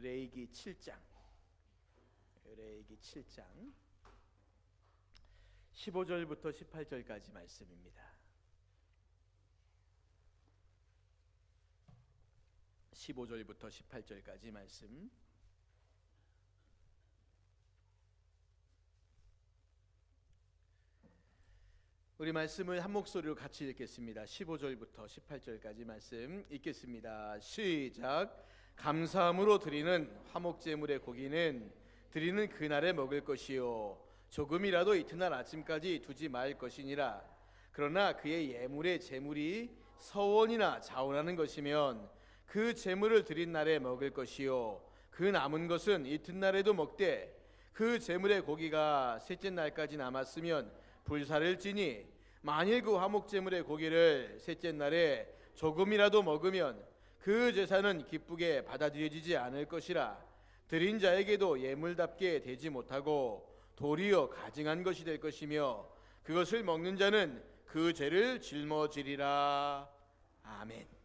율례기 7장 15절부터 18절까지 말씀입니다. 15절부터 18절까지 말씀. 우리 말씀을 한 목소리로 같이 읽겠습니다. 15절부터 18절까지 말씀 읽겠습니다. 시작. 감사함으로 드리는 화목제물의 고기는 드리는 그날에 먹을 것이요 조금이라도 이튿날 아침까지 두지 말 것이니라. 그러나 그의 예물의 제물이 서원이나 자원하는 것이면 그 제물을 드린 날에 먹을 것이요 그 남은 것은 이튿날에도 먹되 그 제물의 고기가 셋째 날까지 남았으면 불사를 지니 만일 그 화목제물의 고기를 셋째 날에 조금이라도 먹으면 그 제사는 기쁘게 받아들여지지 않을 것이라. 드린 자에게도 예물답게 되지 못하고 도리어 가증한 것이 될 것이며 그것을 먹는 자는 그 죄를 짊어지리라. 아멘.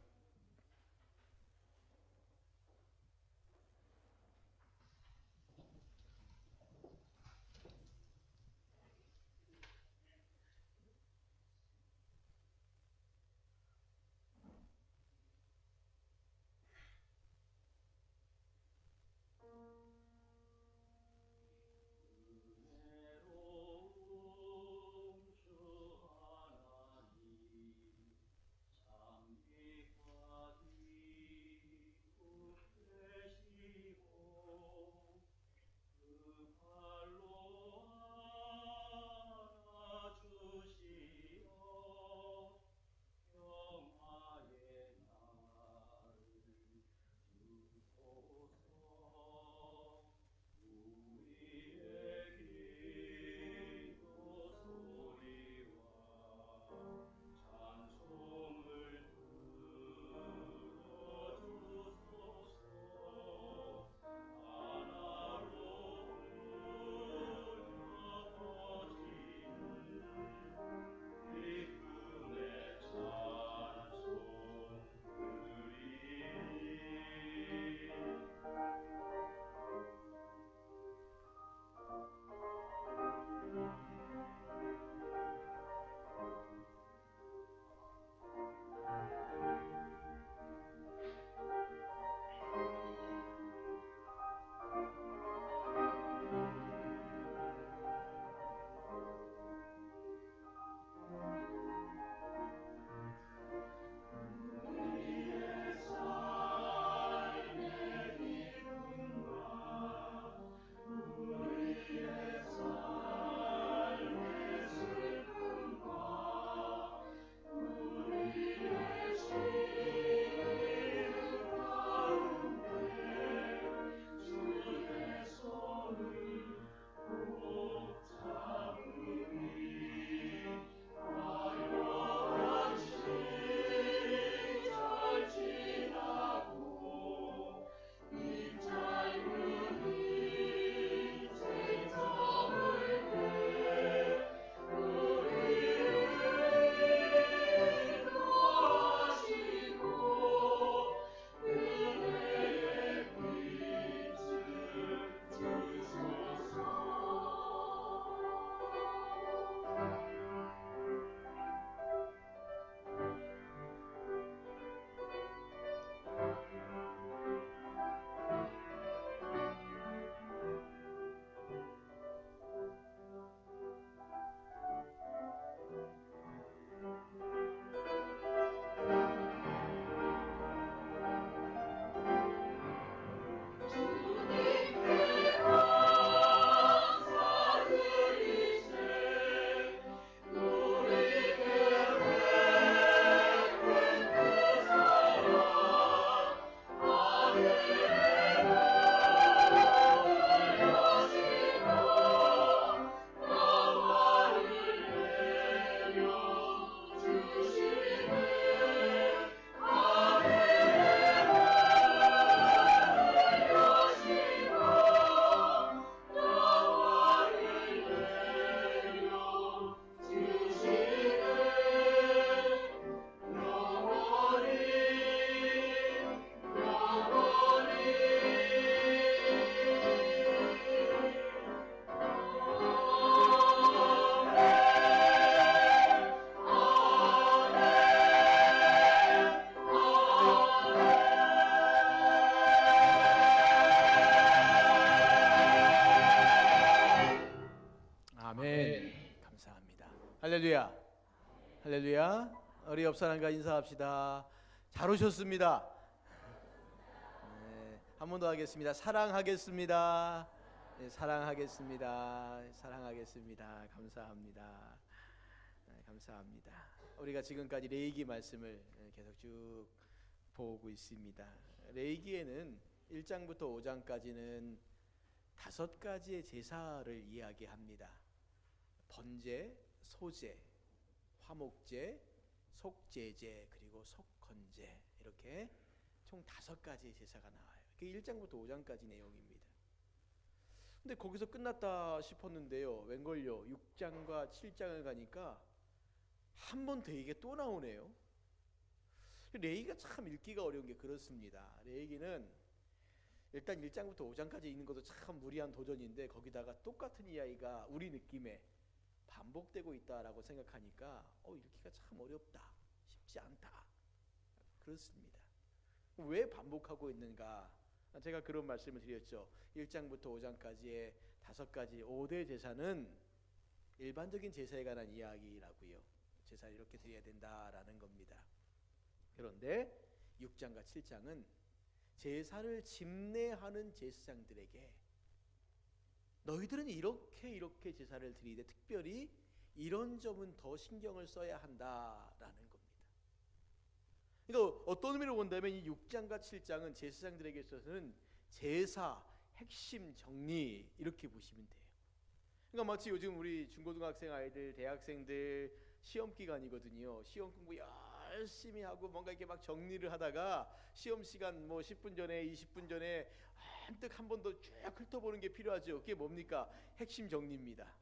할렐루야. 할렐루야. 우리 옆 사람과 인사합시다. 잘 오셨습니다. 네, 한 번 더 하겠습니다. 사랑하겠습니다. 네, 사랑하겠습니다. 사랑하겠습니다. 감사합니다. 네, 감사합니다. 우리가 지금까지 레위기 말씀을 계속 쭉 보고 있습니다. 레위기에는 1장부터 5장까지는 5가지의 제사를 이야기합니다. 번제, 소제, 화목제, 속제제, 그리고 속건제, 이렇게 총 5가지의 제사가 나와요. 그게 1장부터 5장까지 내용입니다. 근데 거기서 끝났다 싶었는데요, 웬걸요, 6장과 7장을 가니까 한 번 더 이게 또 나오네요. 레위기가 참 읽기가 어려운 게 그렇습니다. 레위기는 일단 1장부터 5장까지 읽는 것도 참 무리한 도전인데, 거기다가 똑같은 이야기가 우리 느낌에 반복되고 있다라고 생각하니까 읽기가 참 어렵다, 쉽지 않다, 그렇습니다. 왜 반복하고 있는가? 제가 그런 말씀을 드렸죠. 1장부터 5장까지의 5가지 5대 제사는 일반적인 제사에 관한 이야기라고요. 제사를 이렇게 드려야 된다라는 겁니다. 그런데 6장과 7장은 제사를 집례하는 제사장들에게 너희들은 이렇게 제사를 드리되 특별히 이런 점은 더 신경을 써야 한다라는 겁니다. 그러니까 어떤 의미로 본다면 이 6장과 7장은 제사장들에게 있어서는 제사 핵심 정리, 이렇게 보시면 돼요. 그러니까 마치 요즘 우리 중고등학생 아이들, 대학생들 시험 기간이거든요. 시험 공부 열심히 하고 뭔가 이렇게 막 정리를 하다가 시험 시간 10분 전에 20분 전에 한뜩 한 번 더 쭉 훑어보는 게 필요하죠. 그게 뭡니까? 핵심 정리입니다.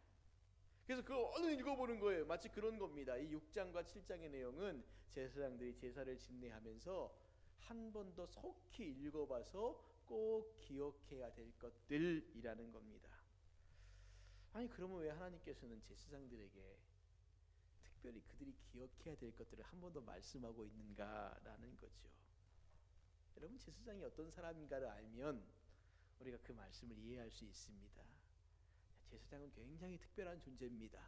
그래서 그거 얼른 읽어보는 거예요. 마치 그런 겁니다. 이 6장과 7장의 내용은 제사장들이 제사를 집례하면서 한 번 더 속히 읽어봐서 꼭 기억해야 될 것들이라는 겁니다. 아니, 그러면 왜 하나님께서는 제사장들에게 특별히 그들이 기억해야 될 것들을 한 번 더 말씀하고 있는가라는 거죠. 여러분, 제사장이 어떤 사람인가를 알면 우리가 그 말씀을 이해할 수 있습니다. 제사장은 굉장히 특별한 존재입니다.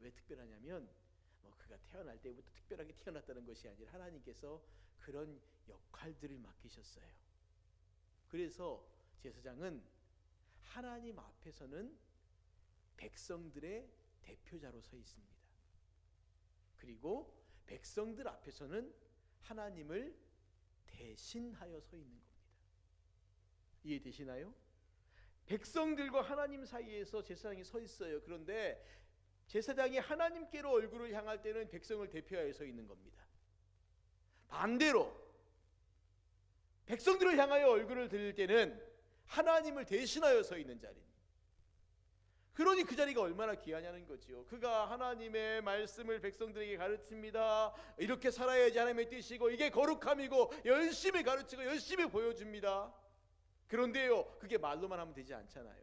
왜 특별하냐면 그가 태어날 때부터 특별하게 태어났다는 것이 아니라 하나님께서 그런 역할들을 맡기셨어요. 그래서 제사장은 하나님 앞에서는 백성들의 대표자로 서 있습니다. 그리고 백성들 앞에서는 하나님을 대신하여 서 있는 겁니다. 이해되시나요? 백성들과 하나님 사이에서 제사장이 서 있어요. 그런데 제사장이 하나님께로 얼굴을 향할 때는 백성을 대표하여 서 있는 겁니다. 반대로 백성들을 향하여 얼굴을 들일 때는 하나님을 대신하여 서 있는 자리입니다. 그러니 그 자리가 얼마나 귀하냐는 거죠. 그가 하나님의 말씀을 백성들에게 가르칩니다. 이렇게 살아야지 하나님의 뜻이고 이게 거룩함이고 열심히 가르치고 열심히 보여줍니다. 그런데요, 그게 말로만 하면 되지 않잖아요.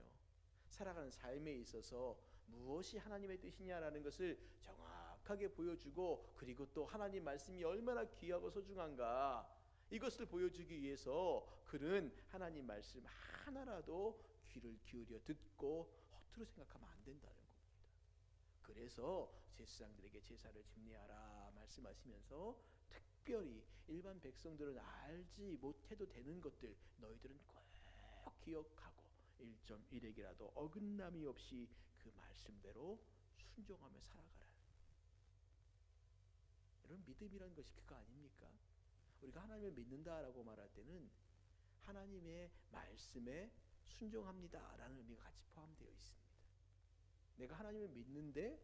살아가는 삶에 있어서 무엇이 하나님의 뜻이냐라는 것을 정확하게 보여주고, 그리고 또 하나님 말씀이 얼마나 귀하고 소중한가, 이것을 보여주기 위해서 그는 하나님 말씀 하나라도 귀를 기울여 듣고 허투루 생각하면 안 된다는 겁니다. 그래서 제사장들에게 제사를 집례하라 말씀하시면서 특별히 일반 백성들은 알지 못해도 되는 것들 너희들은 꼭 기억하고 1.1핵이라도 어긋남이 없이 그 말씀대로 순종하며 살아가라. 여러분, 믿음이라는 것이 그거 아닙니까? 우리가 하나님을 믿는다라고 말할 때는 하나님의 말씀에 순종합니다라는 의미가 같이 포함되어 있습니다. 내가 하나님을 믿는데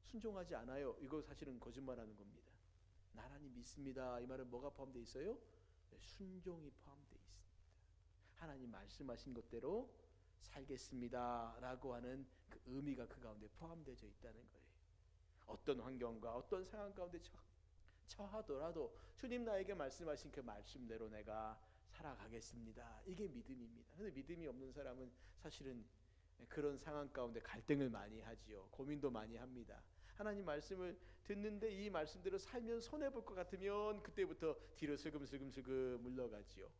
순종하지 않아요, 이거 사실은 거짓말하는 겁니다. 나 하나님 믿습니다, 이 말은 뭐가 포함되어 있어요? 네, 순종이 포함되어 있습니다. 하나님 말씀하신 것대로 살겠습니다 라고 하는 그 의미가 그 가운데 포함되어 있다는 거예요. 어떤 환경과 어떤 상황 가운데 처하더라도 주님 나에게 말씀하신 그 말씀대로 내가 살아가겠습니다, 이게 믿음입니다. 그런데 믿음이 없는 사람은 사실은 그런 상황 가운데 갈등을 많이 하지요. 고민도 많이 합니다. 하나님 말씀을 듣는데 이 말씀대로 살면 손해볼 것 같으면 그때부터 뒤로 슬금슬금 물러가지요.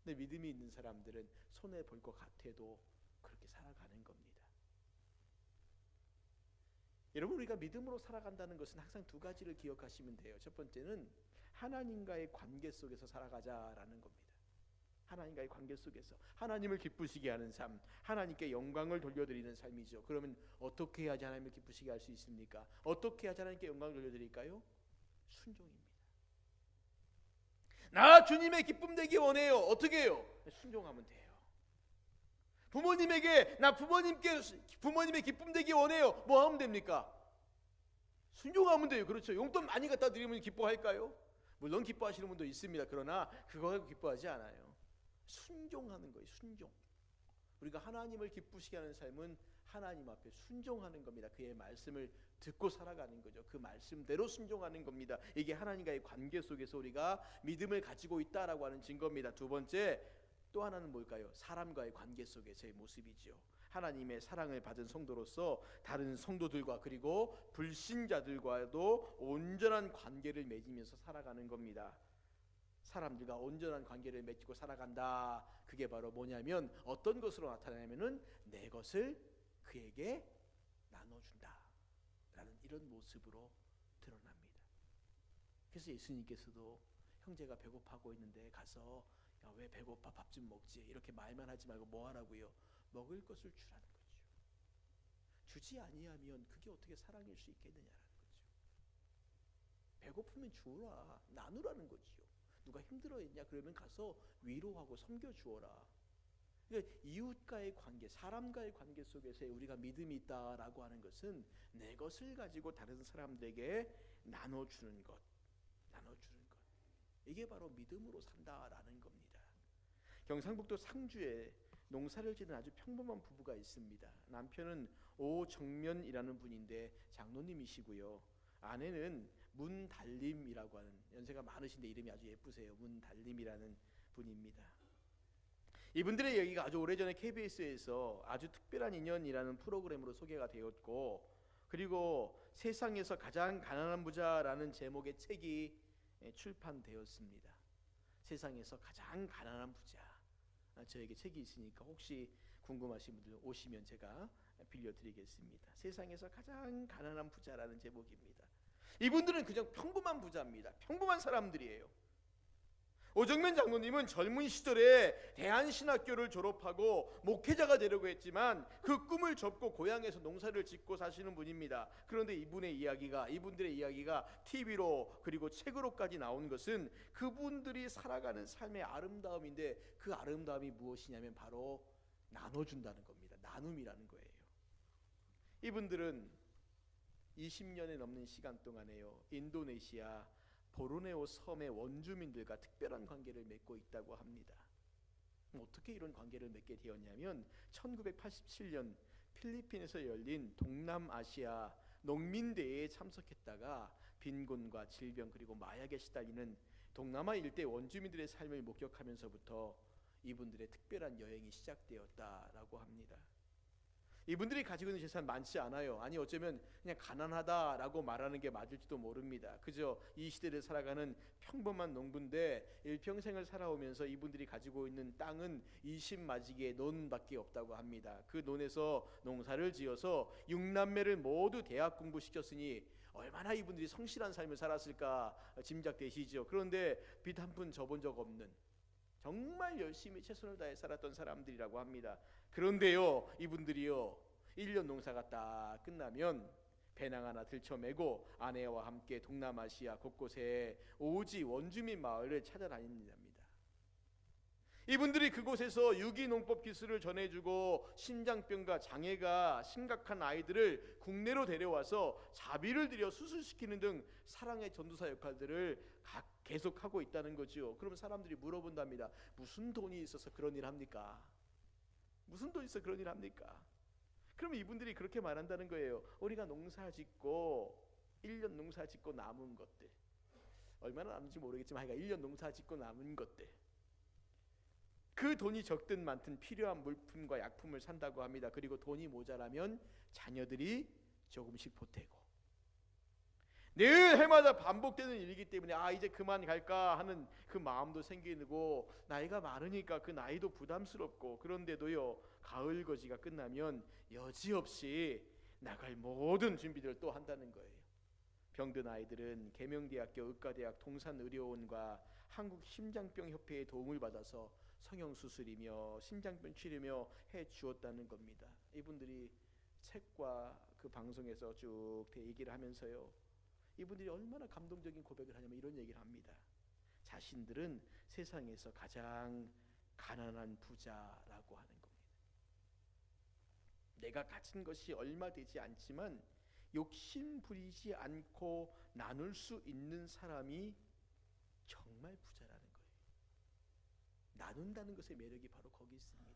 근데 믿음이 있는 사람들은 손해볼 것 같아도 그렇게 살아가는 겁니다. 여러분, 우리가 믿음으로 살아간다는 것은 항상 두 가지를 기억하시면 돼요. 첫 번째는 하나님과의 관계 속에서 살아가자라는 겁니다. 하나님과의 관계 속에서 하나님을 기쁘시게 하는 삶, 하나님께 영광을 돌려드리는 삶이죠. 그러면 어떻게 해야지 하나님을 기쁘시게 할 수 있습니까? 어떻게 해야지 하나님께 영광을 돌려드릴까요? 순종입니다. 나 주님의 기쁨 되기 원해요. 어떻게 해요? 순종하면 돼요. 부모님에게 나 부모님의 기쁨 되기 원해요. 뭐 하면 됩니까? 순종하면 돼요. 그렇죠. 용돈 많이 갖다 드리면 기뻐할까요? 물론 기뻐하시는 분도 있습니다. 그러나 그거 가지고 기뻐하지 않아요. 순종하는 거예요. 순종. 우리가 하나님을 기쁘시게 하는 삶은 하나님 앞에 순종하는 겁니다. 그의 말씀을 듣고 살아가는 거죠. 그 말씀대로 순종하는 겁니다. 이게 하나님과의 관계 속에서 우리가 믿음을 가지고 있다라고 하는 증거입니다. 두 번째, 또 하나는 뭘까요? 사람과의 관계 속에서의 모습이지요. 하나님의 사랑을 받은 성도로서 다른 성도들과 그리고 불신자들과도 온전한 관계를 맺으면서 살아가는 겁니다. 사람들과 온전한 관계를 맺고 살아간다. 그게 바로 뭐냐면 어떤 것으로 나타나냐면은 내 것을 그에게 나눠준다 라는 이런 모습으로 드러납니다. 그래서 예수님께서도 형제가 배고파하고 있는데 가서 야, 왜 배고파? 밥 좀 먹지. 이렇게 말만 하지 말고 뭐 하라고요? 먹을 것을 주라는 거죠. 주지 아니하면 그게 어떻게 사랑일 수 있겠느냐라는 거죠. 배고프면 주라, 나누라는 거지요. 누가 힘들어했냐? 그러면 가서 위로하고 섬겨주어라. 그러니까 이웃과의 관계, 사람과의 관계 속에서 우리가 믿음이 있다라고 하는 것은 내 것을 가지고 다른 사람들에게 나눠주는 것. 이게 바로 믿음으로 산다라는 겁니다. 경상북도 상주에 농사를 짓는 아주 평범한 부부가 있습니다. 남편은 오정면이라는 분인데 장로님이시고요. 아내는 문달림이라고 하는, 연세가 많으신데 이름이 아주 예쁘세요. 문달림이라는 분입니다. 이분들의 얘기가 아주 오래전에 KBS에서 아주 특별한 인연이라는 프로그램으로 소개가 되었고, 그리고 세상에서 가장 가난한 부자라는 제목의 책이 출판되었습니다. 세상에서 가장 가난한 부자. 저에게 책이 있으니까 혹시 궁금하신 분들 오시면 제가 빌려드리겠습니다. 세상에서 가장 가난한 부자라는 제목입니다. 이분들은 그냥 평범한 부자입니다. 평범한 사람들이에요. 오정면 장로님은 젊은 시절에 대한신학교를 졸업하고 목회자가 되려고 했지만 그 꿈을 접고 고향에서 농사를 짓고 사시는 분입니다. 그런데 이분들의 이야기가 TV로 그리고 책으로까지 나온 것은 그분들이 살아가는 삶의 아름다움인데, 그 아름다움이 무엇이냐면 바로 나눠준다는 겁니다. 나눔이라는 거예요. 이분들은 20년에 넘는 시간 동안에요, 인도네시아 보르네오 섬의 원주민들과 특별한 관계를 맺고 있다고 합니다. 어떻게 이런 관계를 맺게 되었냐면 1987년 필리핀에서 열린 동남아시아 농민대회에 참석했다가 빈곤과 질병 그리고 마약에 시달리는 동남아 일대 원주민들의 삶을 목격하면서부터 이분들의 특별한 여행이 시작되었다라고 합니다. 이분들이 가지고 있는 재산 많지 않아요. 아니 어쩌면 그냥 가난하다라고 말하는 게 맞을지도 모릅니다. 그저 이 시대를 살아가는 평범한 농부인데 일평생을 살아오면서 이분들이 가지고 있는 땅은 20마지기의 논밖에 없다고 합니다. 그 논에서 농사를 지어서 6남매를 모두 대학 공부시켰으니 얼마나 이분들이 성실한 삶을 살았을까 짐작되시죠. 그런데 빚 한 푼 져본 적 없는, 정말 열심히 최선을 다해 살았던 사람들이라고 합니다. 그런데요, 이분들이요 1년 농사가 딱 끝나면 배낭 하나 들쳐매고 아내와 함께 동남아시아 곳곳에 오지 원주민 마을을 찾아다닙니다. 이분들이 그곳에서 유기농법 기술을 전해주고 심장병과 장애가 심각한 아이들을 국내로 데려와서 자비를 들여 수술시키는 등 사랑의 전도사 역할들을 계속하고 있다는 거죠. 그러면 사람들이 물어본답니다. 무슨 돈이 있어서 그런 일 합니까? 무슨 돈이 있어 그런 일 합니까? 그러면 이분들이 그렇게 말한다는 거예요. 우리가 농사짓고 1년 농사짓고 남은 것들, 얼마나 남는지 모르겠지만 하여간 1년 농사짓고 남은 것들, 그 돈이 적든 많든 필요한 물품과 약품을 산다고 합니다. 그리고 돈이 모자라면 자녀들이 조금씩 보태고, 늘 해마다 반복되는 일이기 때문에 이제 그만 갈까 하는 그 마음도 생기고, 나이가 많으니까 그 나이도 부담스럽고, 그런데도요 가을 거지가 끝나면 여지없이 나갈 모든 준비들을 또 한다는 거예요. 병든 아이들은 계명대학교 의과대학 동산의료원과 한국심장병협회의 도움을 받아서 성형수술이며 심장병 치료며 해 주었다는 겁니다. 이분들이 책과 그 방송에서 쭉 얘기를 하면서요, 이분들이 얼마나 감동적인 고백을 하냐면 이런 얘기를 합니다. 자신들은 세상에서 가장 가난한 부자라고 하는 겁니다. 내가 가진 것이 얼마 되지 않지만 욕심 부리지 않고 나눌 수 있는 사람이 정말 부자라는 거예요. 나눈다는 것의 매력이 바로 거기 있습니다.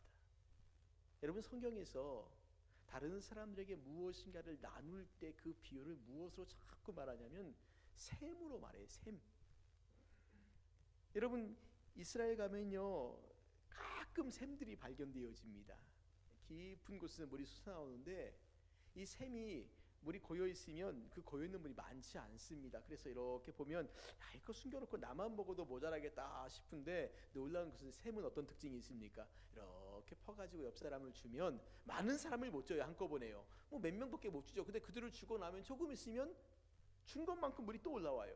여러분, 성경에서 다른 사람들에게 무엇인가를 나눌 때 그 비유를 무엇으로 자꾸 말하냐면 샘으로 말해요. 샘. 여러분, 이스라엘 가면요 가끔 샘들이 발견되어집니다. 깊은 곳에서 물이 솟아나오는데 이 샘이 물이 고여 있으면 그 고여 있는 물이 많지 않습니다. 그래서 이렇게 보면 이거 숨겨놓고 나만 먹어도 모자라겠다 싶은데, 놀라운 것은 샘은 어떤 특징이 있습니까? 이렇게 퍼가지고 옆 사람을 주면 많은 사람을 못 줘요. 한꺼번에요. 뭐 몇 명밖에 못 주죠. 근데 그들을 주고 나면 조금 있으면 준 것만큼 물이 또 올라와요.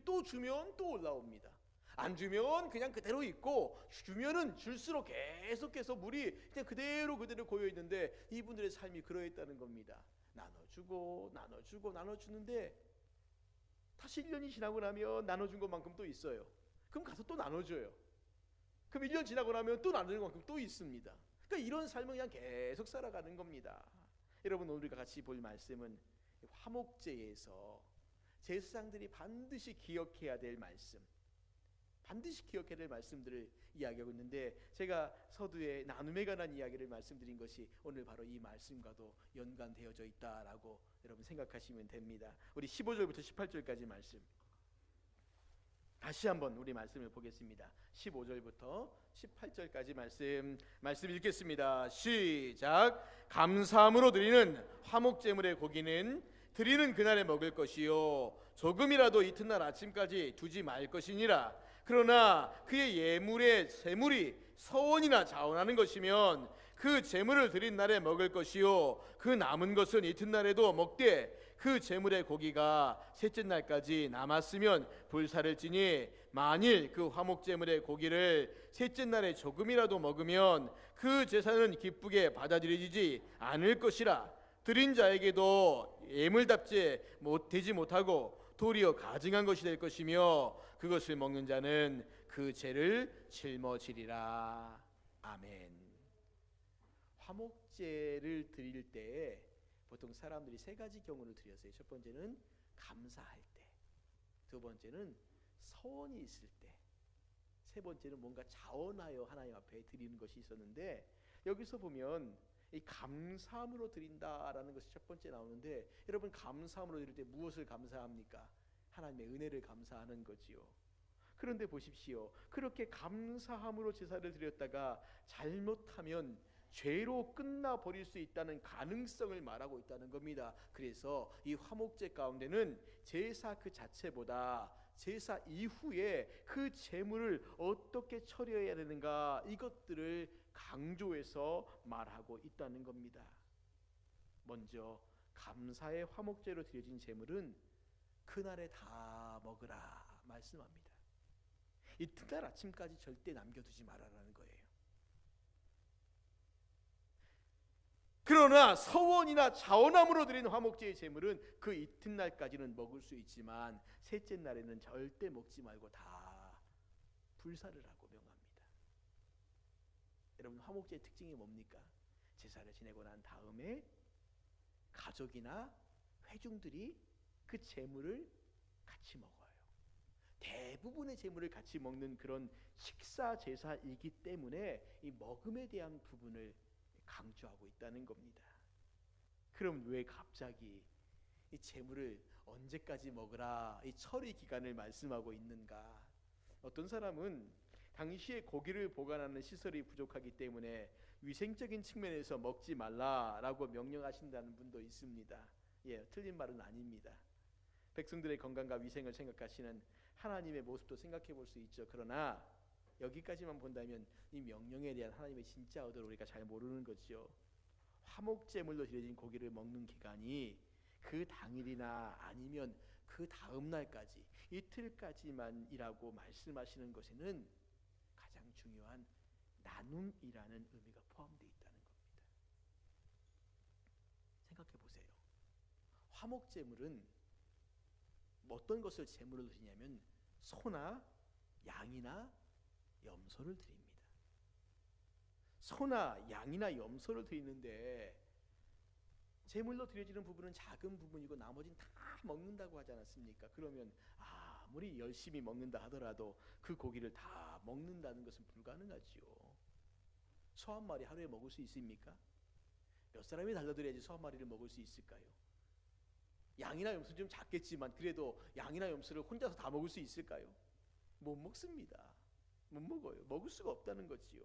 또 주면 또 올라옵니다. 안 주면 그냥 그대로 있고, 주면은 줄수록 계속해서 물이 그냥 그대로 고여 있는데, 이분들의 삶이 그러했다는 겁니다. 나눠주고 나눠주는데 다시 1년이 지나고 나면 나눠준 것만큼 또 있어요. 그럼 가서 또 나눠줘요. 그럼 1년 지나고 나면 또 나누는 만큼 또 있습니다. 그러니까 이런 삶을 그냥 계속 살아가는 겁니다. 여러분, 오늘 우리가 같이 볼 말씀은 화목제에서 제사장들이 반드시 기억해야 될 말씀, 반드시 기억해야 될 말씀들을 이야기하고 있는데, 제가 서두에 나눔에 관한 이야기를 말씀드린 것이 오늘 바로 이 말씀과도 연관되어져 있다라고 여러분 생각하시면 됩니다. 우리 15절부터 18절까지 말씀 다시 한번 우리 말씀을 보겠습니다. 15절부터 18절까지 말씀 읽겠습니다. 시작. 감사함으로 드리는 화목제물의 고기는 드리는 그날에 먹을 것이요 조금이라도 이튿날 아침까지 두지 말 것이니라. 그러나 그의 예물의 세물이 서원이나 자원하는 것이면 그 제물을 드린 날에 먹을 것이요 그 남은 것은 이튿날에도 먹되, 그 제물의 고기가 셋째 날까지 남았으면 불사를 지니, 만일 그 화목제물의 고기를 셋째 날에 조금이라도 먹으면 그 제사는 기쁘게 받아들여지지 않을 것이라. 드린 자에게도 예물답지 되지 못하고 도리어 가증한 것이 될 것이며, 그것을 먹는 자는 그 죄를 짊어지리라. 아멘. 화목제를 드릴 때 보통 사람들이 세 가지 경우를 드렸어요. 첫 번째는 감사할 때, 두 번째는 서원이 있을 때, 세 번째는 뭔가 자원하여 하나님 앞에 드리는 것이 있었는데, 여기서 보면 이 감사함으로 드린다라는 것이 첫 번째 나오는데, 여러분, 감사함으로 드릴 때 무엇을 감사합니까? 하나님의 은혜를 감사하는 거지요. 그런데 보십시오. 그렇게 감사함으로 제사를 드렸다가 잘못하면 죄로 끝나버릴 수 있다는 가능성을 말하고 있다는 겁니다. 그래서 이 화목제 가운데는 제사 그 자체보다 제사 이후에 그 제물을 어떻게 처리해야 되는가, 이것들을 강조해서 말하고 있다는 겁니다. 먼저 감사의 화목제로 드려진 제물은 그날에 다 먹으라 말씀합니다. 이튿날 아침까지 절대 남겨두지 말아라는 거예요. 그러나 서원이나 자원함으로 드린 화목제의 제물은 그 이튿날까지는 먹을 수 있지만 셋째 날에는 절대 먹지 말고 다 불사를 하고 명합니다. 여러분, 화목제의 특징이 뭡니까? 제사를 지내고 난 다음에 가족이나 회중들이 그 제물을 같이 먹어요. 대부분의 제물을 같이 먹는 그런 식사 제사이기 때문에 이 먹음에 대한 부분을 강조하고 있다는 겁니다. 그럼 왜 갑자기 이 제물을 언제까지 먹으라, 이 처리 기간을 말씀하고 있는가? 어떤 사람은 당시에 고기를 보관하는 시설이 부족하기 때문에 위생적인 측면에서 먹지 말라라고 명령하신다는 분도 있습니다. 틀린 말은 아닙니다. 백성들의 건강과 위생을 생각하시는 하나님의 모습도 생각해 볼 수 있죠. 그러나 여기까지만 본다면 이 명령에 대한 하나님의 진짜 의도를 우리가 잘 모르는 거죠. 화목제물로 드려진 고기를 먹는 기간이 그 당일이나 아니면 그 다음 날까지 이틀까지만이라고 말씀하시는 것에는 가장 중요한 나눔이라는 의미가 포함되어 있다는 겁니다. 생각해 보세요. 화목제물은 어떤 것을 제물로 드리냐면 소나 양이나 염소를 드립니다. 소나 양이나 염소를 드리는데 제물로 드려지는 부분은 작은 부분이고 나머지는 다 먹는다고 하지 않았습니까? 그러면 아무리 열심히 먹는다 하더라도 그 고기를 다 먹는다는 것은 불가능하지요. 소 한 마리 하루에 먹을 수 있습니까? 몇 사람이 달려들어야지 소 한 마리를 먹을 수 있을까요? 양이나 염소는 좀 작겠지만 그래도 양이나 염소를 혼자서 다 먹을 수 있을까요? 못 먹습니다. 못 먹어요. 먹을 수가 없다는 거지요.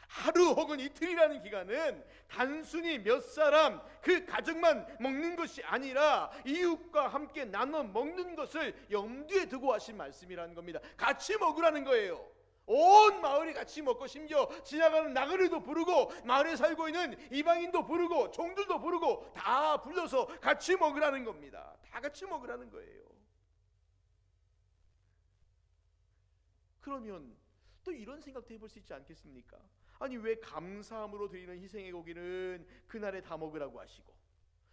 하루 혹은 이틀이라는 기간은 단순히 몇 사람 그 가족만 먹는 것이 아니라 이웃과 함께 나눠 먹는 것을 염두에 두고 하신 말씀이라는 겁니다. 같이 먹으라는 거예요. 온 마을이 같이 먹고 심지어 지나가는 나그네도 부르고 마을에 살고 있는 이방인도 부르고 종들도 부르고 다 불러서 같이 먹으라는 겁니다. 다 같이 먹으라는 거예요. 그러면 또 이런 생각도 해볼 수 있지 않겠습니까? 아니 왜 감사함으로 드리는 희생의 고기는 그날에 다 먹으라고 하시고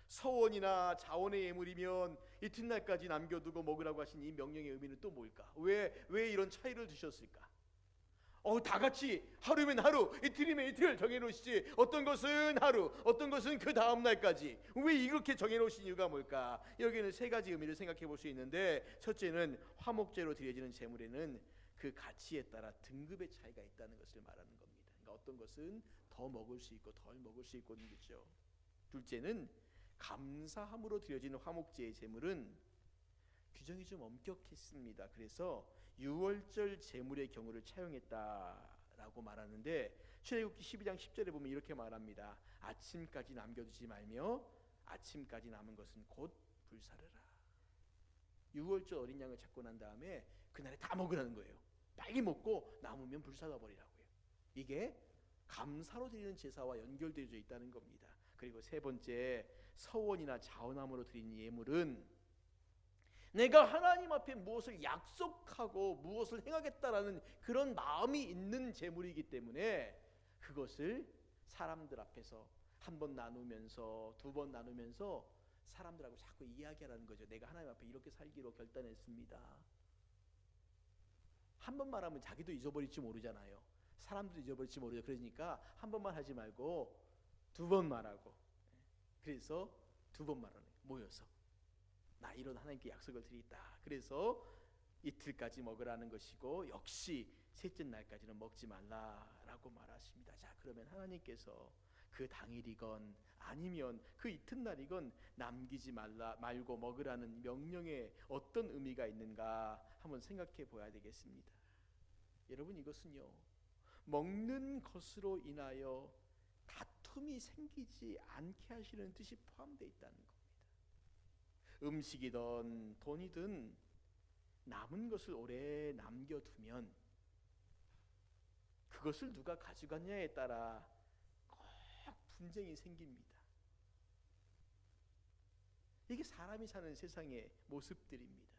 서원이나 자원의 예물이면 이튿날까지 남겨두고 먹으라고 하신 이 명령의 의미는 또 뭘까? 왜 이런 차이를 두셨을까? 다 같이 하루면 하루, 이틀이면 이틀 정해놓으시지 어떤 것은 하루, 어떤 것은 그 다음 날까지 왜 이렇게 정해놓으신 이유가 뭘까? 여기는 세 가지 의미를 생각해 볼 수 있는데 첫째는 화목제로 드려지는 제물에는 그 가치에 따라 등급의 차이가 있다는 것을 말하는 겁니다. 그러니까 어떤 것은 더 먹을 수 있고 덜 먹을 수 있고 있는 거죠. 둘째는 감사함으로 드려지는 화목제의 제물은 규정이 좀 엄격했습니다. 그래서 유월절 제물의 경우를 차용했다라고 말하는데 출애굽기 12장 10절에 보면 이렇게 말합니다. 아침까지 남겨두지 말며 아침까지 남은 것은 곧 불사르라. 유월절 어린 양을 잡고 난 다음에 그날에 다 먹으라는 거예요. 빨리 먹고 남으면 불사가 버리라고요. 이게 감사로 드리는 제사와 연결되어 있다는 겁니다. 그리고 세 번째, 서원이나 자원함으로 드리는 예물은 내가 하나님 앞에 무엇을 약속하고 무엇을 행하겠다라는 그런 마음이 있는 제물이기 때문에 그것을 사람들 앞에서 한 번 나누면서 두 번 나누면서 사람들하고 자꾸 이야기하라는 거죠. 내가 하나님 앞에 이렇게 살기로 결단했습니다. 한 번 말하면 자기도 잊어버릴지 모르잖아요. 사람도 잊어버릴지 모르죠. 그러니까 한 번만 하지 말고 두 번 말하고, 그래서 두 번 말하는 거예요. 모여서 나 이런 하나님께 약속을 드리겠다. 그래서 이틀까지 먹으라는 것이고 역시 셋째 날까지는 먹지 말라라고 말하십니다. 자, 그러면 하나님께서 그 당일이건 아니면 그 이튿날이건 남기지 말고 먹으라는 명령에 어떤 의미가 있는가 한번 생각해 보아야 되겠습니다. 여러분, 이것은요, 먹는 것으로 인하여 다툼이 생기지 않게 하시는 뜻이 포함되어 있다는 겁니다. 음식이든 돈이든 남은 것을 오래 남겨두면 그것을 누가 가져갔냐에 따라 꼭 분쟁이 생깁니다. 이게 사람이 사는 세상의 모습들입니다.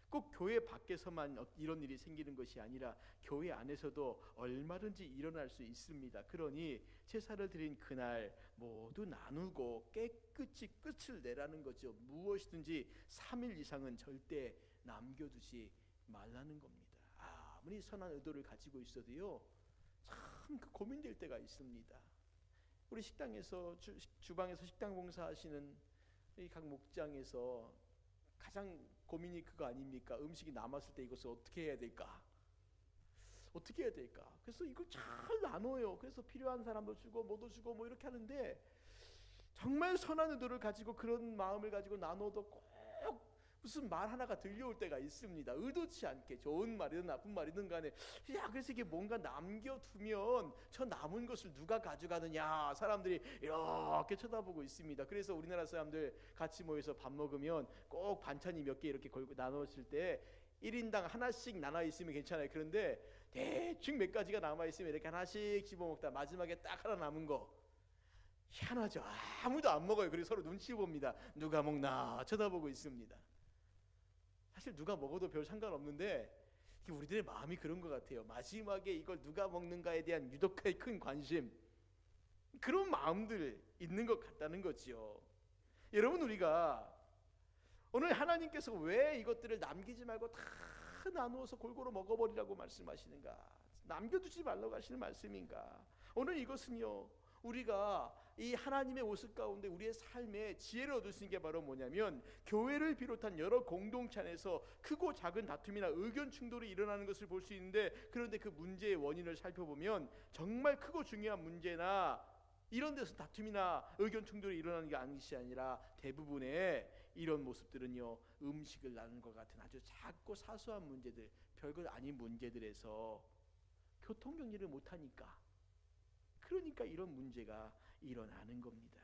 꼭 교회 밖에서만 이런 일이 생기는 것이 아니라 교회 안에서도 얼마든지 일어날 수 있습니다. 그러니 제사를 드린 그날 모두 나누고 깨끗이 끝을 내라는 거죠. 무엇이든지 3일 이상은 절대 남겨두지 말라는 겁니다. 아무리 선한 의도를 가지고 있어도요, 참 고민될 때가 있습니다. 우리 식당에서 주방에서 식당 봉사하시는 이 각 목장에서 가장 고민이 그거 아닙니까? 음식이 남았을 때 이것을 어떻게 해야 될까? 어떻게 해야 될까? 그래서 이걸 잘 나눠요. 그래서 필요한 사람도 주고 뭐도 주고 뭐 이렇게 하는데 정말 선한 의도를 가지고 그런 마음을 가지고 나눠도 꼭 무슨 말 하나가 들려올 때가 있습니다. 의도치 않게 좋은 말이든 나쁜 말이든 간에 그래서 이게 뭔가 남겨두면 저 남은 것을 누가 가져가느냐 사람들이 이렇게 쳐다보고 있습니다. 그래서 우리나라 사람들 같이 모여서 밥 먹으면 꼭 반찬이 몇 개 이렇게 걸고 나눴을 때 1인당 하나씩 나눠 있으면 괜찮아요. 그런데 대충 몇 가지가 남아 있으면 이렇게 하나씩 집어 먹다 마지막에 딱 하나 남은 거, 희한하죠. 아무도 안 먹어요. 그리고 서로 눈치 봅니다. 누가 먹나 쳐다보고 있습니다. 사실 누가 먹어도 별 상관없는데 우리들의 마음이 그런 것 같아요. 마지막에 이걸 누가 먹는가에 대한 유독하게 큰 관심, 그런 마음들 있는 것 같다는 거지요. 여러분, 우리가 오늘 하나님께서 왜 이것들을 남기지 말고 다 나누어서 골고루 먹어버리라고 말씀하시는가? 남겨두지 말라고 하시는 말씀인가? 오늘 이것은요, 우리가 이 하나님의 모습 가운데 우리의 삶에 지혜를 얻을 수 있는 게 바로 뭐냐면, 교회를 비롯한 여러 공동체 안에서 크고 작은 다툼이나 의견 충돌이 일어나는 것을 볼 수 있는데, 그런데 그 문제의 원인을 살펴보면 정말 크고 중요한 문제나 이런 데서 다툼이나 의견 충돌이 일어나는 게 아니시 아니라 대부분의 이런 모습들은요, 음식을 나누는 것 같은 아주 작고 사소한 문제들, 별것 아닌 문제들에서 교통 정리를 못하니까, 그러니까 이런 문제가 일어나는 겁니다.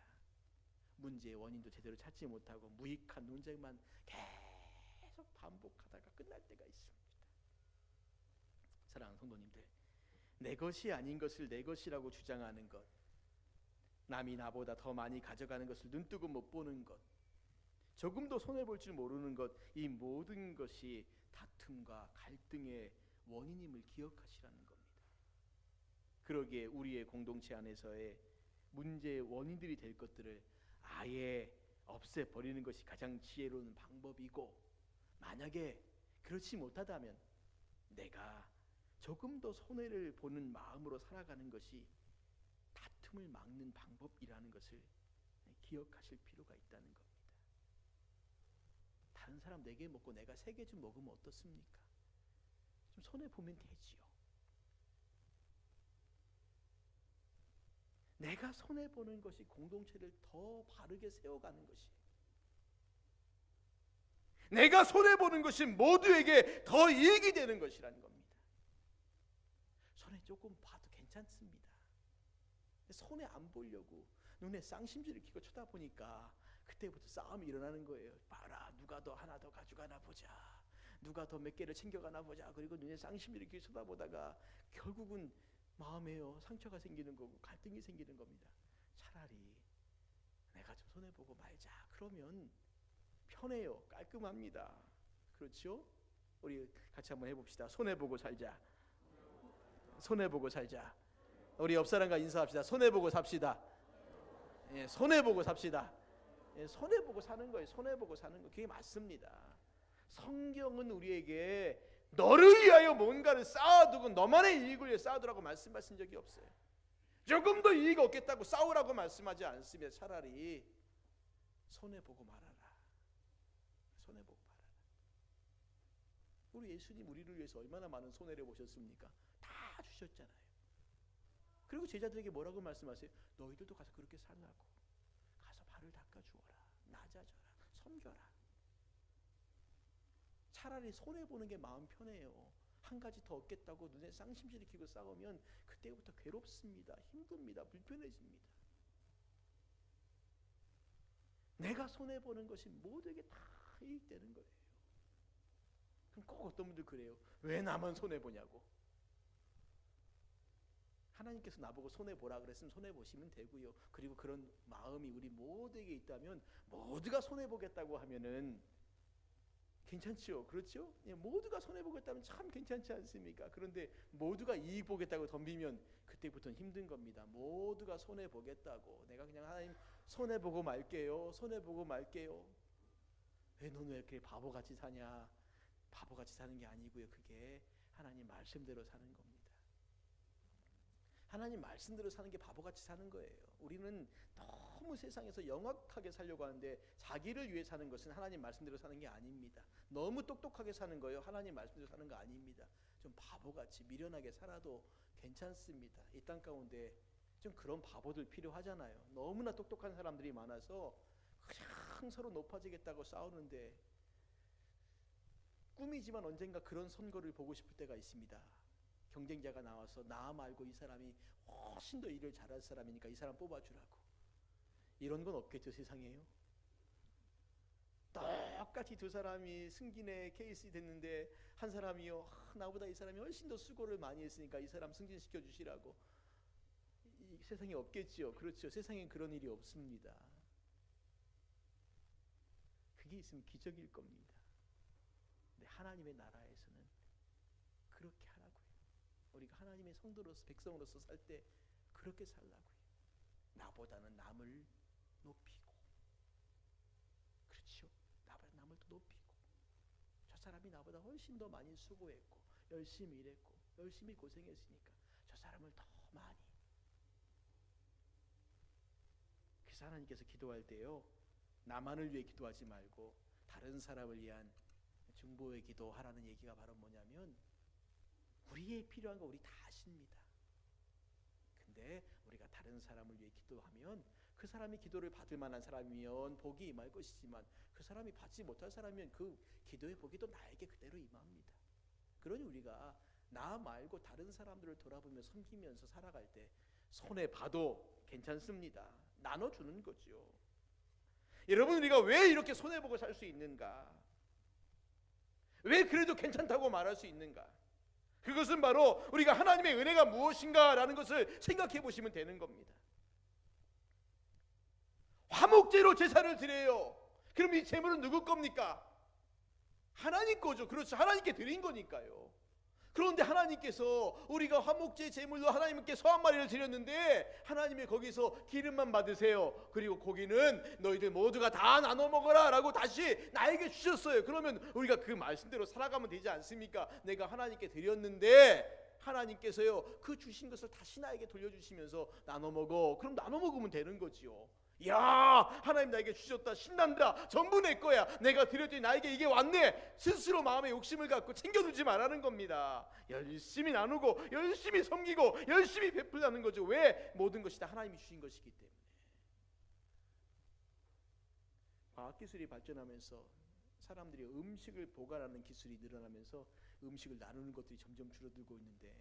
문제의 원인도 제대로 찾지 못하고 무익한 논쟁만 계속 반복하다가 끝날 때가 있습니다. 사랑하는 성도님들, 내 것이 아닌 것을 내 것이라고 주장하는 것, 남이 나보다 더 많이 가져가는 것을 눈뜨고 못 보는 것, 조금도 손해볼 줄 모르는 것, 이 모든 것이 다툼과 갈등의 원인임을 기억하시라는 겁니다. 그러기에 우리의 공동체 안에서의 문제의 원인들이 될 것들을 아예 없애버리는 것이 가장 지혜로운 방법이고, 만약에 그렇지 못하다면 내가 조금 더 손해를 보는 마음으로 살아가는 것이 다툼을 막는 방법이라는 것을 기억하실 필요가 있다는 겁니다. 다른 사람 4개 먹고 내가 3개 좀 먹으면 어떻습니까? 좀 손해보면 되지요. 내가 손해보는 것이 공동체를 더 바르게 세워가는 것이에요. 내가 손해보는 것이 모두에게 더 이익이 되는 것이라는 겁니다. 손해 조금 봐도 괜찮습니다. 손해 안 보려고 눈에 쌍심지를 끼고 쳐다보니까 그때부터 싸움이 일어나는 거예요. 봐라, 누가 더 하나 더 가져가나 보자, 누가 더 몇 개를 챙겨가나 보자. 그리고 눈에 쌍심지를 끼고 쳐다보다가 결국은 마음에요, 상처가 생기는 거고 갈등이 생기는 겁니다. 차라리 내가 좀 손해보고 말자. 그러면 편해요. 깔끔합니다. 그렇죠? 우리 같이 한번 해봅시다. 손해보고 살자. 손해보고 살자. 우리 옆 사람과 인사합시다. 손해보고 삽시다. 예, 손해보고 삽시다. 예, 손해보고 사는 거예요. 손해보고 사는 거. 그게 맞습니다. 성경은 우리에게 너를 위하여 뭔가를 쌓아두고 너만의 이익을 위해 쌓아두라고 말씀하신 적이 없어요. 조금 더 이익 얻겠다고 싸우라고 말씀하지 않습니다. 차라리 손해보고 말아라. 손해보고 말아라. 우리 예수님 우리를 위해서 얼마나 많은 손해를 보셨습니까? 다 주셨잖아요. 그리고 제자들에게 뭐라고 말씀하세요? 너희들도 가서 그렇게 살라고. 가서 발을 닦아주어라. 낮아져라. 섬겨라. 차라리 손해보는 게 마음 편해요. 한 가지 더 얻겠다고 눈에 쌍심지를 끼고 싸우면 그때부터 괴롭습니다. 힘듭니다. 불편해집니다. 내가 손해보는 것이 모두에게 다 이익되는 거예요. 그럼 꼭 어떤 분들 그래요. 왜 나만 손해보냐고. 하나님께서 나보고 손해보라 그랬으면 손해보시면 되고요. 그리고 그런 마음이 우리 모두에게 있다면, 모두가 손해보겠다고 하면은 괜찮죠? 그렇죠? 예, 모두가 손해보겠다면 참 괜찮지 않습니까? 그런데 모두가 이익 보겠다고 덤비면 그때부터는 힘든 겁니다. 모두가 손해보겠다고, 내가 그냥 하나님 손해보고 말게요. 손해보고 말게요. 너는 왜 이렇게 바보같이 사냐? 바보같이 사는 게 아니고요. 그게 하나님 말씀대로 사는 겁니다. 하나님 말씀대로 사는 게 바보같이 사는 거예요. 우리는 너무 세상에서 영악하게 살려고 하는데 자기를 위해 사는 것은 하나님 말씀대로 사는 게 아닙니다. 너무 똑똑하게 사는 거예요. 하나님 말씀대로 사는 거 아닙니다. 좀 바보같이 미련하게 살아도 괜찮습니다. 이 땅 가운데 좀 그런 바보들 필요하잖아요. 너무나 똑똑한 사람들이 많아서 그냥 서로 높아지겠다고 싸우는데, 꿈이지만 언젠가 그런 선거를 보고 싶을 때가 있습니다. 경쟁자가 나와서 나 말고 이 사람이 훨씬 더 일을 잘할 사람이니까 이 사람 뽑아주라고. 이런 건 없겠죠, 세상에요. 똑같이 두 사람이 승진의 케이스 됐는데 한 사람이요, 나보다 이 사람이 훨씬 더 수고를 많이 했으니까 이 사람 승진시켜 주시라고. 이 세상에 없겠지요. 그렇죠. 세상에 그런 일이 없습니다. 그게 있으면 기적일 겁니다. 근데 하나님의 나라에서는 그렇게 하라고요. 우리가 하나님의 성도로서 백성으로서 살 때 그렇게 살라고요. 나보다는 남을 높이고, 그렇죠. 나보다 남을 더 높이고, 저 사람이 나보다 훨씬 더 많이 수고했고 열심히 일했고 열심히 고생했으니까 저 사람을 더 많이. 그래서 하나님께서 기도할 때요, 나만을 위해 기도하지 말고 다른 사람을 위한 중보의 기도하라는 얘기가 바로 뭐냐면, 우리의 필요한 거 우리 다 아십니다. 근데 우리가 다른 사람을 위해 기도하면 그 사람이 기도를 받을 만한 사람이면 복이 임할 것이지만, 그 사람이 받지 못할 사람이면 그 기도의 복이 또 나에게 그대로 임합니다. 그러니 우리가 나 말고 다른 사람들을 돌아보며 섬기면서 살아갈 때 손해봐도 괜찮습니다. 나눠주는 거죠. 여러분, 우리가 왜 이렇게 손해보고 살 수 있는가? 왜 그래도 괜찮다고 말할 수 있는가? 그것은 바로 우리가 하나님의 은혜가 무엇인가라는 것을 생각해 보시면 되는 겁니다. 화목제로 제사를 드려요. 그럼 이 제물은 누구 겁니까? 하나님 거죠. 그렇죠. 하나님께 드린 거니까요. 그런데 하나님께서 우리가 화목제 제물로 하나님께 소 한 마리를 드렸는데 하나님이 거기서 기름만 받으세요. 그리고 고기는 너희들 모두가 다 나눠 먹어라 라고 다시 나에게 주셨어요. 그러면 우리가 그 말씀대로 살아가면 되지 않습니까? 내가 하나님께 드렸는데 하나님께서요, 그 주신 것을 다시 나에게 돌려주시면서 나눠 먹어. 그럼 나눠 먹으면 되는 거지요. 야, 하나님 나에게 주셨다, 신난다, 전부 내 거야, 내가 드렸더니 나에게 이게 왔네, 스스로 마음에 욕심을 갖고 챙겨두지 말라는 겁니다. 열심히 나누고 열심히 섬기고 열심히 베풀라는 거죠. 왜? 모든 것이 다 하나님이 주신 것이기 때문에. 과학기술이 발전하면서 사람들이 음식을 보관하는 기술이 늘어나면서 음식을 나누는 것들이 점점 줄어들고 있는데,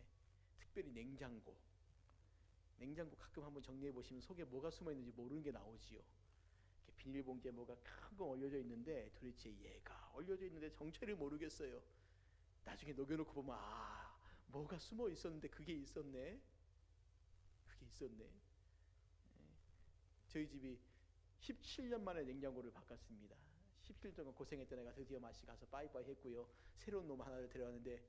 특별히 냉장고 가끔 한번 정리해 보시면 속에 뭐가 숨어 있는지 모르는 게 나오지요. 이렇게 비닐봉지에 뭐가 큰 거 얼려져 있는데 도대체 얘가 얼려져 있는데 정체를 모르겠어요. 나중에 녹여놓고 보면 뭐가 숨어 있었는데 그게 있었네. 저희 집이 17년 만에 냉장고를 바꿨습니다. 17년 동안 고생했던 애가 드디어 맛이 가서 빠이빠이 했고요. 새로운 놈 하나를 데려왔는데,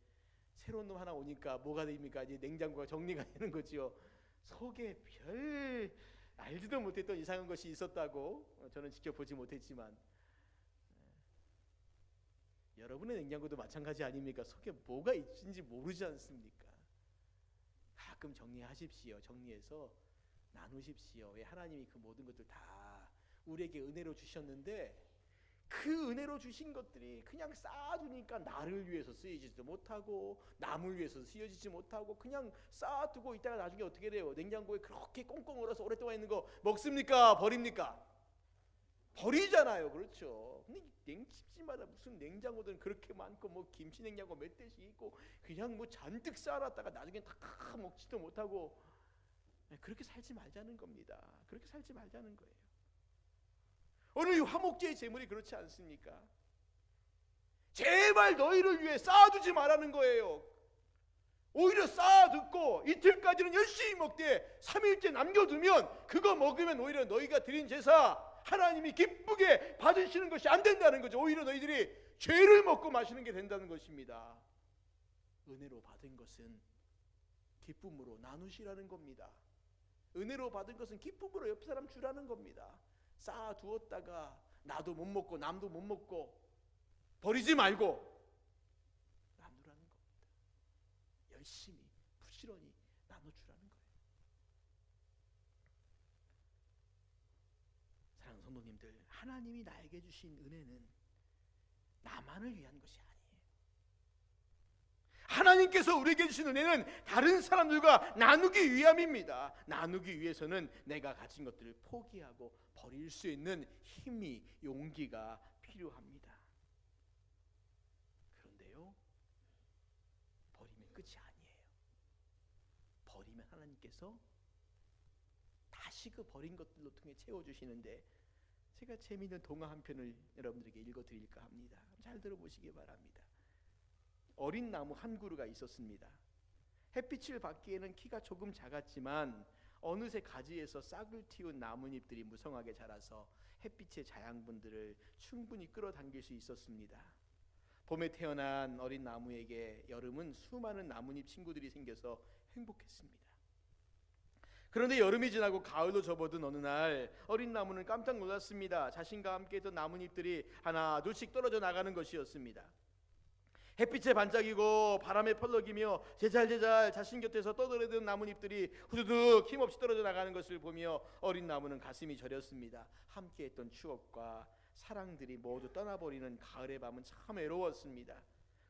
새로운 놈 하나 오니까 뭐가 됩니까? 이제 냉장고가 정리가 되는 거지요. 속에 별 알지도 못했던 이상한 것이 있었다고 저는 지켜보지 못했지만, 여러분의 냉장고도 마찬가지 아닙니까? 속에 뭐가 있는지 모르지 않습니까? 가끔 정리하십시오. 정리해서 나누십시오. 왜? 하나님이 그 모든 것들 다 우리에게 은혜로 주셨는데, 그 은혜로 주신 것들이 그냥 쌓아두니까 나를 위해서 쓰이지도 못하고 남을 위해서 쓰여지지 못하고 그냥 쌓아두고 있다가 나중에 어떻게 돼요? 냉장고에 그렇게 꽁꽁 얼어서 오랫동안 있는 거 먹습니까? 버립니까? 버리잖아요. 그렇죠. 근데 집집마다 무슨 냉장고들은 그렇게 많고, 뭐 김치 냉장고 몇 대씩 있고 그냥 뭐 잔뜩 쌓아놨다가 나중에 다 먹지도 못하고. 그렇게 살지 말자는 겁니다. 그렇게 살지 말자는 거예요. 오늘 이 화목제의 제물이 그렇지 않습니까? 제발 너희를 위해 쌓아두지 말라는 거예요. 오히려 쌓아두고 이틀까지는 열심히 먹되 3일째 남겨두면, 그거 먹으면 오히려 너희가 드린 제사 하나님이 기쁘게 받으시는 것이 안 된다는 거죠. 오히려 너희들이 죄를 먹고 마시는 게 된다는 것입니다. 은혜로 받은 것은 기쁨으로 나누시라는 겁니다. 은혜로 받은 것은 기쁨으로 옆 사람 주라는 겁니다. 쌓아두었다가 나도 못 먹고 남도 못 먹고 버리지 말고 나누라는 겁니다. 열심히 부지런히 나눠주라는 거예요. 사랑하는 성도님들, 하나님이 나에게 주신 은혜는 나만을 위한 것이 아니에요. 하나님께서 우리에게 주신 은혜는 다른 사람들과 나누기 위함입니다. 나누기 위해서는 내가 가진 것들을 포기하고 버릴 수 있는 힘이, 용기가 필요합니다. 그런데요, 버리면 끝이 아니에요. 버리면 하나님께서 다시 그 버린 것들로 통해 채워주시는데, 제가 재미있는 동화 한 편을 여러분들에게 읽어드릴까 합니다. 잘 들어보시기 바랍니다. 어린 나무 한 그루가 있었습니다. 햇빛을 받기에는 키가 조금 작았지만 어느새 가지에서 싹을 틔운 나뭇잎들이 무성하게 자라서 햇빛의 자양분들을 충분히 끌어당길 수 있었습니다. 봄에 태어난 어린 나무에게 여름은 수많은 나뭇잎 친구들이 생겨서 행복했습니다. 그런데 여름이 지나고 가을로 접어든 어느 날 어린 나무는 깜짝 놀랐습니다. 자신과 함께 있던 나뭇잎들이 하나 둘씩 떨어져 나가는 것이었습니다. 햇빛에 반짝이고 바람에 펄럭이며 제잘제잘 자신 곁에서 떠들어대는 나뭇잎들이 후두둑 힘없이 떨어져 나가는 것을 보며 어린 나무는 가슴이 저렸습니다. 함께했던 추억과 사랑들이 모두 떠나버리는 가을의 밤은 참 외로웠습니다.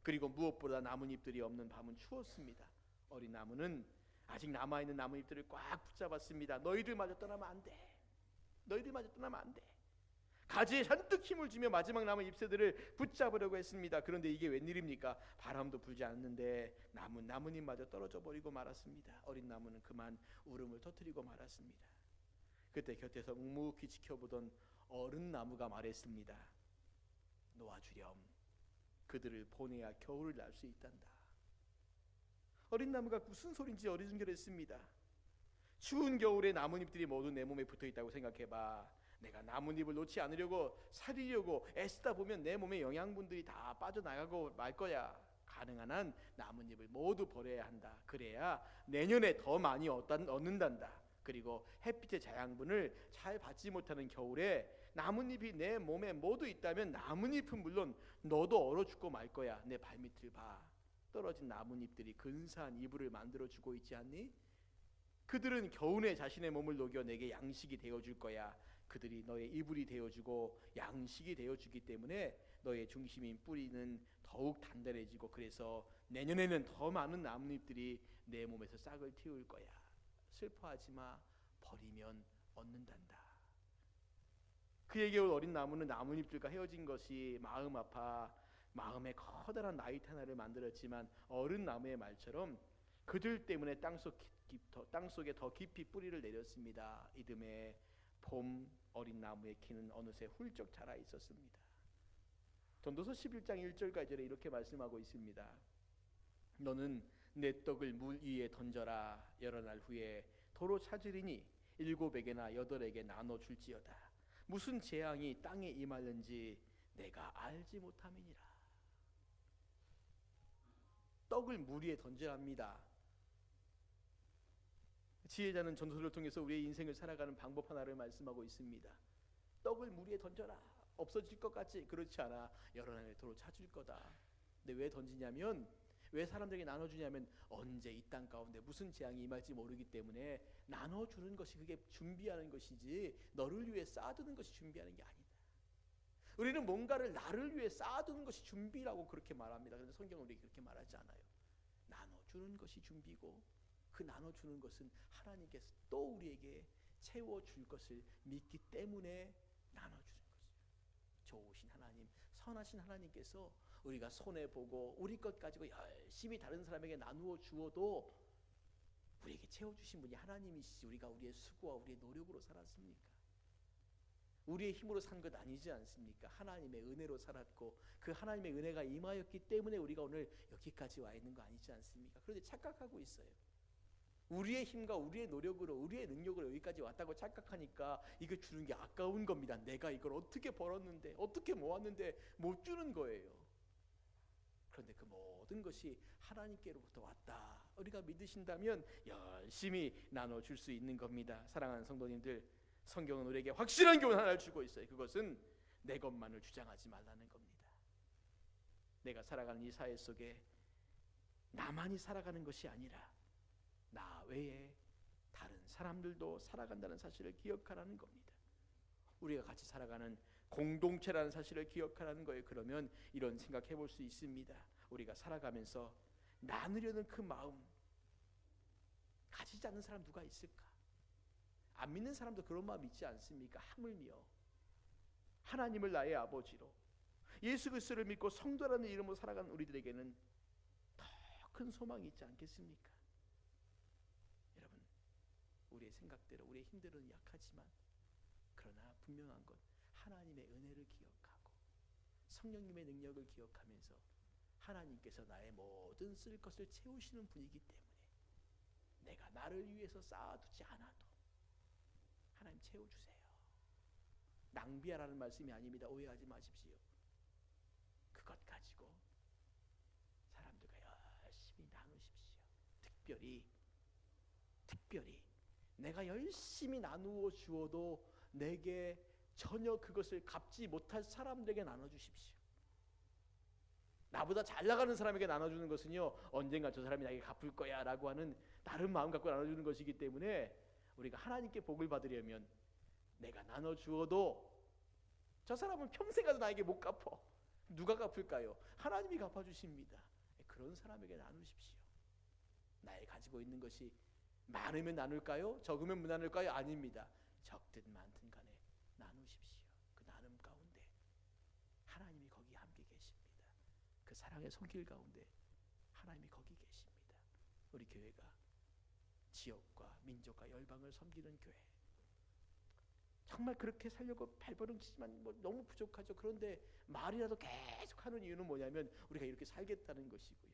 그리고 무엇보다 나뭇잎들이 없는 밤은 추웠습니다. 어린 나무는 아직 남아있는 나뭇잎들을 꽉 붙잡았습니다. 너희들마저 떠나면 안 돼. 너희들마저 떠나면 안 돼. 가지에 잔뜩 힘을 주며 마지막 남은 잎새들을 붙잡으려고 했습니다. 그런데 이게 웬일입니까? 바람도 불지 않는데 나뭇잎마저 떨어져 버리고 말았습니다. 어린 나무는 그만 울음을 터뜨리고 말았습니다. 그때 곁에서 묵묵히 지켜보던 어른 나무가 말했습니다. 놓아주렴. 그들을 보내야 겨울을 날 수 있단다. 어린 나무가 무슨 소린지 어리둥절했습니다. 추운 겨울에 나뭇잎들이 모두 내 몸에 붙어있다고 생각해봐. 내가 나뭇잎을 놓지 않으려고 사리려고 애쓰다 보면 내 몸의 영양분들이 다 빠져나가고 말 거야. 가능한 한 나뭇잎을 모두 버려야 한다. 그래야 내년에 더 많이 얻는단다. 그리고 햇빛의 자양분을 잘 받지 못하는 겨울에 나뭇잎이 내 몸에 모두 있다면 나뭇잎은 물론 너도 얼어 죽고 말 거야. 내 발밑을 봐. 떨어진 나뭇잎들이 근사한 이불을 만들어주고 있지 않니? 그들은 겨우내 자신의 몸을 녹여 내게 양식이 되어줄 거야. 그들이 너의 이불이 되어주고 양식이 되어주기 때문에 너의 중심인 뿌리는 더욱 단단해지고 그래서 내년에는 더 많은 나뭇잎들이 내 몸에서 싹을 틔울 거야. 슬퍼하지 마. 버리면 얻는단다. 그에게 올 어린 나무는 나뭇잎들과 헤어진 것이 마음 아파 마음에 커다란 나이트 하나를 만들었지만 어른 나무의 말처럼 그들 때문에 땅속에 더 깊이 뿌리를 내렸습니다. 이듬해 봄 어린 나무의 키는 어느새 훌쩍 자라 있었습니다. 전도서 11장 1절까지 이렇게 말씀하고 있습니다. 너는 내 떡을 물 위에 던져라. 여러 날 후에 도로 찾으리니 7에게나 8에게 나눠 줄지어다. 무슨 재앙이 땅에 임하는지 내가 알지 못함이니라. 떡을 물 위에 던져야 합니다. 지혜자는 전도서를 통해서 우리의 인생을 살아가는 방법 하나를 말씀하고 있습니다. 떡을 물 위에 던져라. 없어질 것 같지? 그렇지 않아. 여러 날에 도로 찾을 거다. 근데 왜 던지냐면, 왜 사람들에게 나눠주냐면 언제 이 땅 가운데 무슨 재앙이 임할지 모르기 때문에 나눠주는 것이 그게 준비하는 것이지 너를 위해 쌓아두는 것이 준비하는 게 아니다. 우리는 뭔가를 나를 위해 쌓아두는 것이 준비라고 그렇게 말합니다. 그런데 성경은 우리에게 그렇게 말하지 않아요. 나눠주는 것이 준비고 그 나눠주는 것은 하나님께서 또 우리에게 채워줄 것을 믿기 때문에 나눠주는 것이에요. 좋으신 하나님, 선하신 하나님께서 우리가 손해보고 우리 것 가지고 열심히 다른 사람에게 나누어 주어도 우리에게 채워주신 분이 하나님이시지 우리가 우리의 수고와 우리의 노력으로 살았습니까? 우리의 힘으로 산 것 아니지 않습니까? 하나님의 은혜로 살았고 그 하나님의 은혜가 임하였기 때문에 우리가 오늘 여기까지 와 있는 거 아니지 않습니까? 그런데 착각하고 있어요. 우리의 힘과 우리의 노력으로 우리의 능력으로 여기까지 왔다고 착각하니까 이거 주는 게 아까운 겁니다. 내가 이걸 어떻게 벌었는데 어떻게 모았는데 못 주는 거예요. 그런데 그 모든 것이 하나님께로부터 왔다. 우리가 믿으신다면 열심히 나눠줄 수 있는 겁니다. 사랑하는 성도님들, 성경은 우리에게 확실한 교훈 하나를 주고 있어요. 그것은 내 것만을 주장하지 말라는 겁니다. 내가 살아가는 이 사회 속에 나만이 살아가는 것이 아니라 나 외에 다른 사람들도 살아간다는 사실을 기억하라는 겁니다. 우리가 같이 살아가는 공동체라는 사실을 기억하라는 거예요. 그러면 이런 생각해 볼 수 있습니다. 우리가 살아가면서 나누려는 그 마음 가지지 않는 사람 누가 있을까? 안 믿는 사람도 그런 마음 있지 않습니까? 하물며 하나님을 나의 아버지로 예수 그리스도를 믿고 성도라는 이름으로 살아가는 우리들에게는 더 큰 소망이 있지 않겠습니까? 여러분, 우리의 생각대로 우리의 힘대로는 약하지만 그러나 분명한 건 하나님의 은혜를 기억하고 성령님의 능력을 기억하면서 하나님께서 나의 모든 쓸 것을 채우시는 분이기 때문에 내가 나를 위해서 쌓아두지 않아도 하나님 채워주세요. 낭비하라는 말씀이 아닙니다. 오해하지 마십시오. 그것 가지고 사람들과 열심히 나누십시오. 특별히 내가 열심히 나누어 주어도 내게 전혀 그것을 갚지 못할 사람들에게 나눠주십시오. 나보다 잘 나가는 사람에게 나눠주는 것은요, 언젠가 저 사람이 나에게 갚을 거야 라고 하는 다른 마음 갖고 나눠주는 것이기 때문에 우리가 하나님께 복을 받으려면 내가 나눠주어도 저 사람은 평생 가도 나에게 못 갚어. 누가 갚을까요? 하나님이 갚아주십니다. 그런 사람에게 나누십시오. 나의 가지고 있는 것이 많으면 나눌까요? 적으면 못 나눌까요? 아닙니다. 적든 많든 간에 나누십시오. 그 나눔 가운데 하나님이 거기 함께 계십니다. 그 사랑의 손길 가운데 하나님이 거기 계십니다. 우리 교회가 지역과 민족과 열방을 섬기는 교회, 정말 그렇게 살려고 발버둥치지만 너무 부족하죠. 그런데 말이라도 계속 하는 이유는 뭐냐면 우리가 이렇게 살겠다는 것이고요.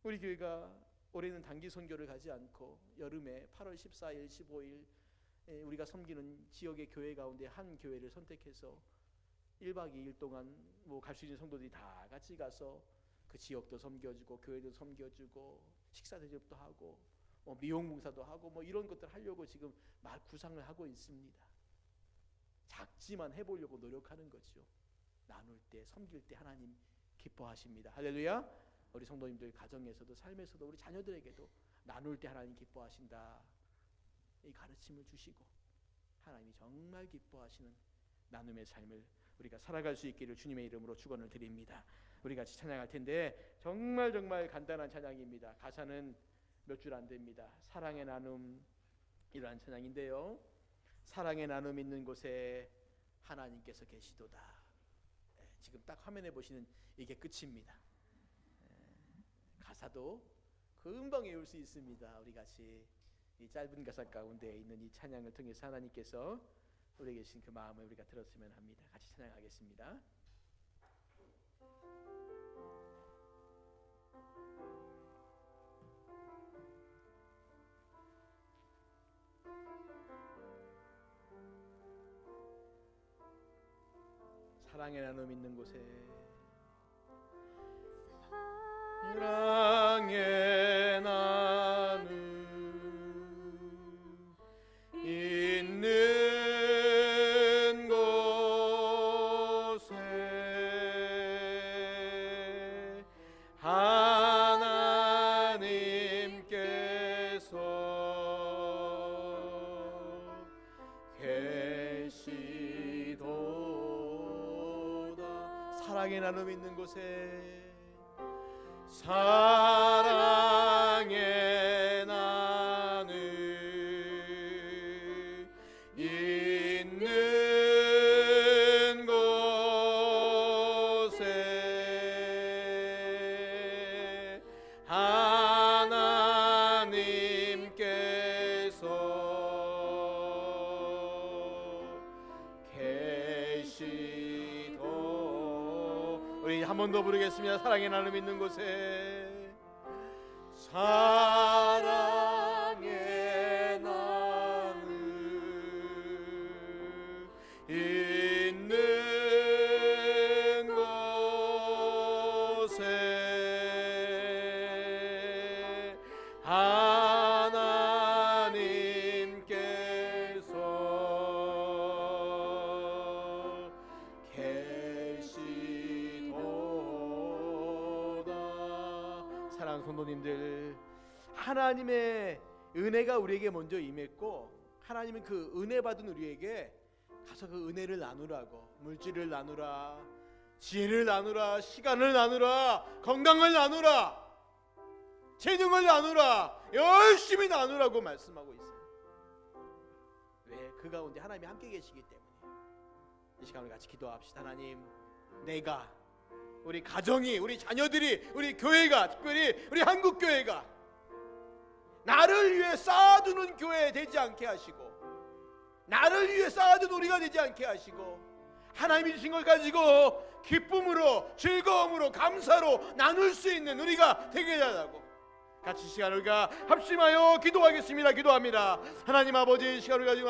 우리 교회가 올해는 단기 선교를 가지 않고 여름에 8월 14일, 15일 우리가 섬기는 지역의 교회 가운데 한 교회를 선택해서 1박 2일 동안 갈 수 있는 성도들이 다 같이 가서 그 지역도 섬겨주고 교회도 섬겨주고 식사 대접도 하고 미용 봉사도 하고 이런 것들 하려고 지금 막 구상을 하고 있습니다. 작지만 해보려고 노력하는 거죠. 나눌 때, 섬길 때 하나님 기뻐하십니다. 할렐루야. 우리 성도님들 가정에서도 삶에서도 우리 자녀들에게도 나눌 때 하나님 기뻐하신다, 이 가르침을 주시고 하나님이 정말 기뻐하시는 나눔의 삶을 우리가 살아갈 수 있기를 주님의 이름으로 축원을 드립니다. 우리 같이 찬양할 텐데 정말 간단한 찬양입니다. 가사는 몇 줄 안 됩니다. 사랑의 나눔이라는 찬양인데요, 사랑의 나눔 있는 곳에 하나님께서 계시도다. 지금 딱 화면에 보시는 이게 끝입니다. 가사도 금방 외울 수 있습니다. 우리 같이 이 짧은 가사 가운데 있는 이 찬양을 통해서 하나님께서 우리에게 주신 그 마음을 우리가 들었으면 합니다. 같이 찬양하겠습니다. 사랑의 나눔 있는 곳에, 사랑의 나눔 있는 곳에 하나님께서 계시도다. 사랑의 나눔 있는 곳에, 사랑의 나눔 있는 곳에 하나님께서 계시도. 우리 한 번 더 부르겠습니다. 사랑의 나눔 있는 곳에, 사랑의 나눔 있는 곳에 하나님께서 계시도다. 사랑하는 성도님들, 하나님의 은혜가 우리에게 먼저 임했고 하나님은 그 은혜 받은 우리에게 가서 그 은혜를 나누라고, 물질을 나누라, 지혜를 나누라, 시간을 나누라, 건강을 나누라, 재능을 나누라, 열심히 나누라고 말씀하고 있어요. 왜? 그 가운데 하나님이 함께 계시기 때문에. 이 시간을 같이 기도합시다. 하나님, 내가, 우리 가정이, 우리 자녀들이, 우리 교회가, 특별히 우리 한국교회가 나를 위해 쌓아두는 교회 되지 않게 하시고, 나를 위해 쌓아두는 우리가 되지 않게 하시고, 하나님이 주신 걸 가지고 기쁨으로, 즐거움으로, 감사로 나눌 수 있는 우리가 되게 해달라고, 같이 시간을 우리가 합심하여 기도하겠습니다. 기도합니다. 하나님 아버지, 시간을 가지고